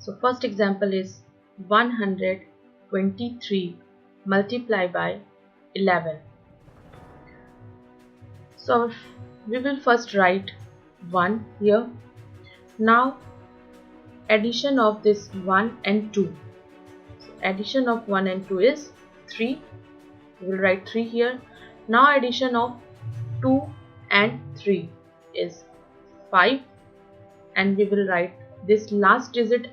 So first example is 123 multiplied by 11. So we will first write 1 here. Now addition of this 1 and 2. So addition of 1 and 2 is 3. We will write 3 here. Now addition of 2 and 3 is 5, and we will write this last digit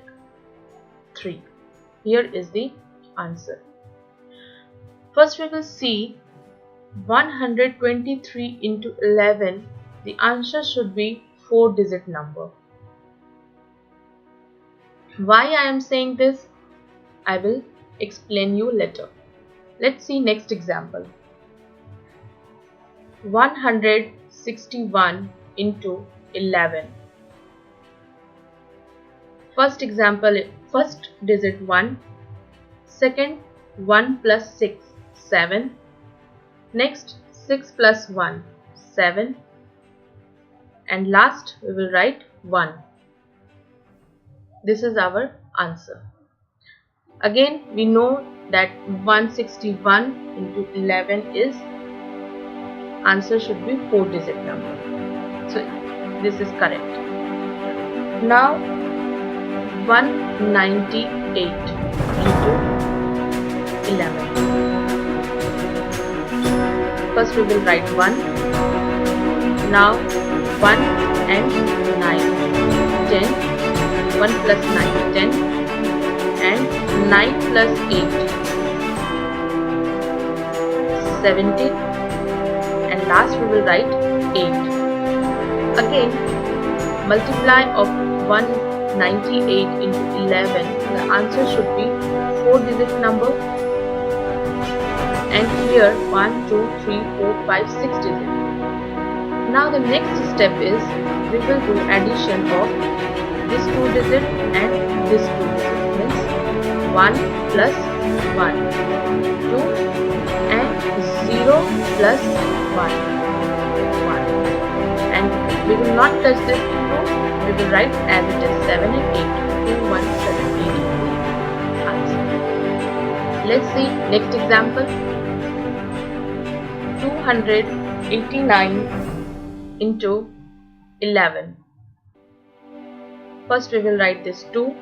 3. Here is the answer. First we will see 123 into 11. The answer should be 4-digit number. Why I am saying this, I will explain you later. Let's see next example. 161 into 11. First example, first digit 1, second 1 plus 6, 7, next 6 plus 1, 7, and last we will write 1. This is our answer. Again we know that 161 into 11 is answer should be 4-digit number. So this is correct. Now 198 into 11. First we will write 1. Now 1 and 9, 10. 1 plus 9, 10, and 9 plus 8, 17, and last we will write 8. Again, multiply of 198 into 11, the answer should be 4-digit number, and here 1, 2, 3, 4, 5, 6 digits. Now the next step is we will do addition of this 2 digit and this 2 digit, means 1 plus 1, 2, and 0 plus 1, 1, and we will not touch this 2, we will write as it is 7 and 8, 2, 1, 7, 8 answer. Let's see next example. 289 into 11. First we will write this 2.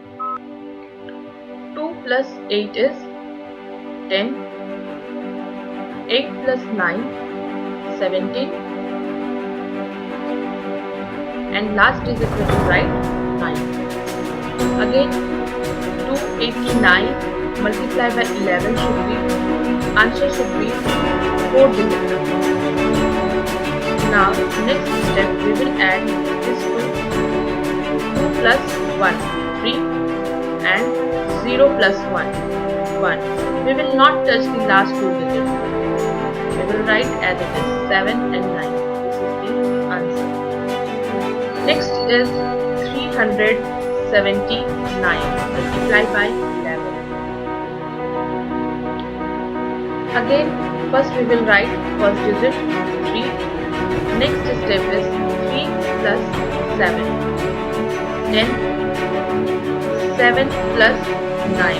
2 plus 8 is 10. 8 plus 9, 17. And last digit we will write 9. Again 289 multiplied by 11 should be, answer should be 4-digit number. Now next step we will add this 2 plus 1, 3, and 0 plus 1, 1. We will not touch the last 2 digits. We will write as it is 7 and 9. This is the answer. Next is 379 multiplied by 11. Again, first we will write first digit 3. Next step is 3 plus 7. 10, 7 plus 9,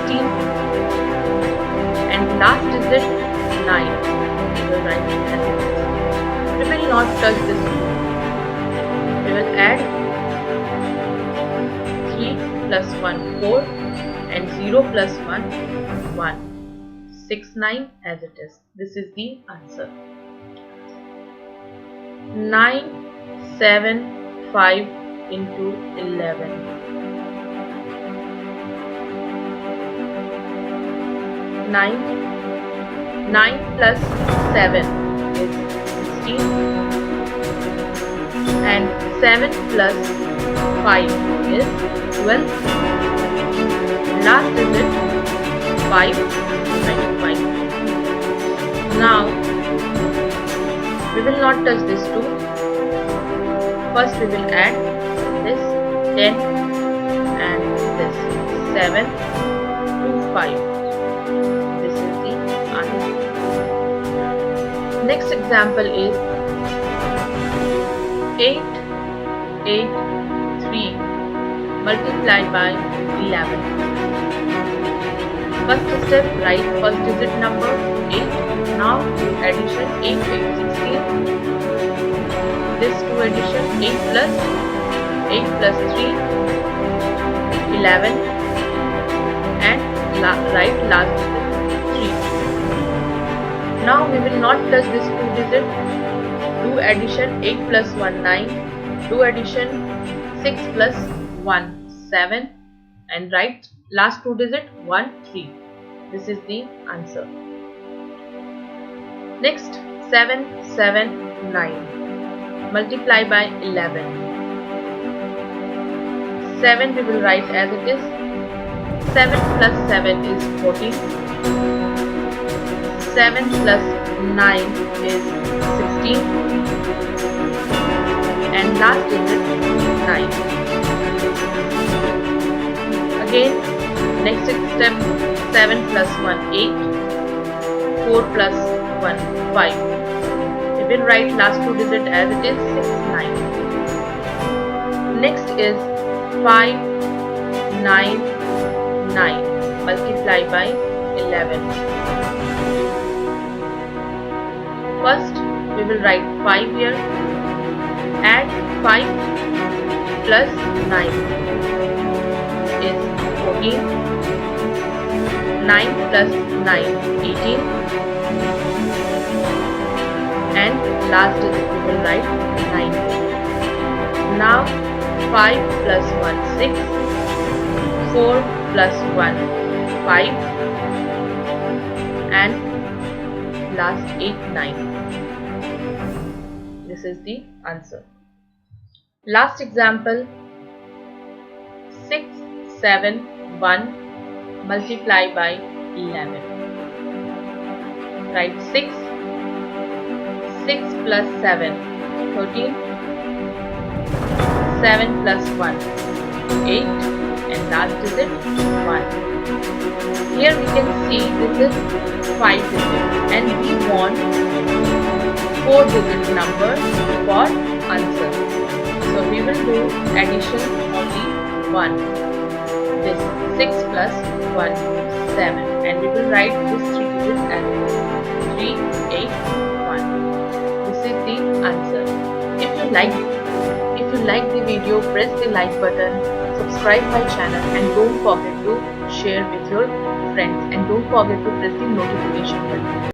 16, and last digit 9. We will write it as it is. We will not touch this 2. We will add 3 plus 1, 4, and 0 plus 1, 1. 6, 9 as it is. This is the answer. 975 into 11. 9 plus 7 is 16, and 7 plus 5 is 12. Last digit 5, 95. Now we will not touch this 2. First we will add this 10 and this 7 to 5. This is the answer. Next example is 883 multiply by 11. First step, write first digit number 8. Now do addition 8, 8, 16. This to addition 8 plus 3, 11, and write last digit 3. Now we will not touch this 2 digit. Do addition 8 plus 1, 9. Do addition 6 plus 1, 7, and write last 2 digit 1, 3. This is the answer. Next, 7, 7, 9. Multiply by 11. 7 we will write as it is. 7 plus 7 is 14. 7 plus 9 is 16. And last digit 9. Again, next step, 7 plus 1, 8. 4 plus 1, 5. We will write last 2 digit as it is, 6, 9. Next is 5, 9, 9. Multiply by 11. First, we will write 5 here. Add 5 plus 9 is 14. 9 plus 9, 18. And last digit we will write 9. Now 5 plus 1, 6. 4 plus 1, 5. And last 8, 9. This is the answer. Last example, 6, 7, 1. Multiply by 11. Write 6. 6 plus 7, 13. 7 plus 1, 8. And last digit 1. Here we can see this is 5 digit and we want 4 digit number for answer. So we will do addition only 1. This 6 plus 1, 7, and we will write this 3 digit as 3, 8, 1. This is the answer. If you like the video, press the like button, subscribe my channel, and don't forget to share with your friends, and don't forget to press the notification button.